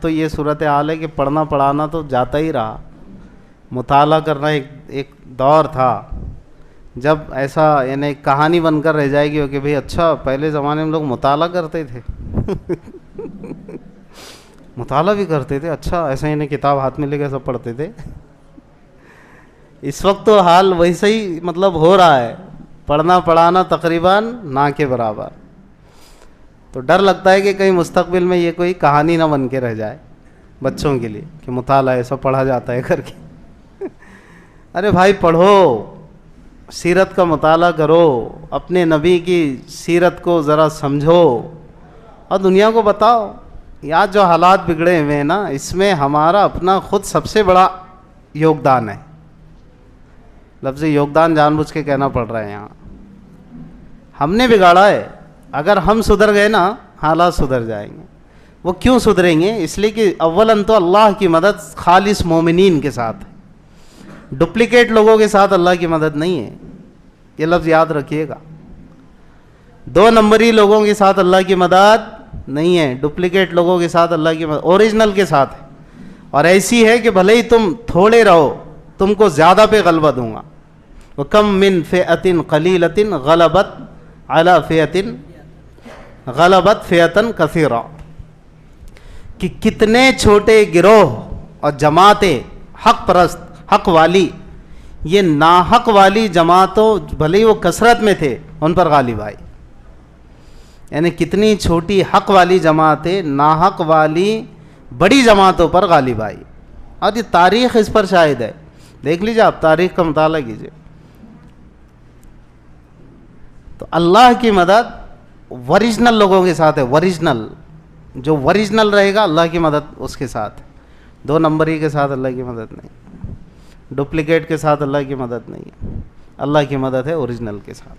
تو یہ صورت حال ہے کہ پڑھنا پڑھانا تو جاتا ہی رہا. مطالعہ کرنا ایک دور تھا جب ایسا یعنی ایک کہانی بن کر رہ جائے گی کہ بھئی اچھا پہلے زمانے میں لوگ مطالعہ کرتے تھے مطالعہ بھی کرتے تھے, اچھا ایسا انہیں کتاب ہاتھ میں لے کے سب پڑھتے تھے. اس وقت تو حال ویسا ہی مطلب ہو رہا ہے, پڑھنا پڑھانا تقریباً نہ کے برابر. تو ڈر لگتا ہے کہ کہیں مستقبل میں یہ کوئی کہانی نہ بن کے رہ جائے بچوں کے لیے کہ مطالعہ ایسا پڑھا جاتا ہے کر کے. ارے بھائی پڑھو, سیرت کا مطالعہ کرو, اپنے نبی کی سیرت کو ذرا سمجھو اور دنیا کو بتاؤ. یا جو حالات بگڑے ہوئے ہیں نا, اس میں ہمارا اپنا خود سب سے بڑا یوگدان ہے. لفظ یوگدان جان بوجھ کے کہنا پڑ رہا ہے یہاں. ہم نے بگاڑا ہے, اگر ہم سدھر گئے نا حالات سدھر جائیں گے. وہ کیوں سدھریں گے؟ اس لیے کہ اولاً تو اللہ کی مدد خالص مومنین کے ساتھ ہے, ڈپلیکیٹ لوگوں کے ساتھ اللہ کی مدد نہیں ہے, یہ لفظ یاد رکھیے گا. 2 نمبری لوگوں کے ساتھ اللہ کی مدد نہیں ہے, ڈپلیکیٹ لوگوں کے ساتھ اللہ کی مدد اوریجنل کے ساتھ ہے. اور ایسی ہے کہ بھلے ہی تم تھوڑے رہو, تم کو زیادہ پہ غلبہ دوں گا. وَكَم مِّن فِئَةٍ قَلِيلَةٍ غَلَبَتْ عَلَىٰ فِئَةٍ غَلَبَتْ فِئَةً كَثِيرًا, کہ کتنے چھوٹے گروہ اور جماعتیں حق پرست حق والی, یہ ناحق والی جماعتوں بھلے ہی وہ کثرت میں تھے ان پر غالب آئی. یعنی کتنی چھوٹی حق والی جماعتیں ناحق والی بڑی جماعتوں پر غالب آئی. اور یہ تاریخ اس پر شاہد ہے, دیکھ لیجیے آپ, تاریخ کا مطالعہ کیجیے. تو اللہ کی مدد اوریجنل لوگوں کے ساتھ ہے, اوریجنل جو اوریجنل رہے گا اللہ کی مدد اس کے ساتھ. 2 نمبری کے ساتھ اللہ کی مدد نہیں, ڈپلیکیٹ کے ساتھ اللہ کی مدد نہیں ہے, اللہ کی مدد ہے اوریجنل کے ساتھ.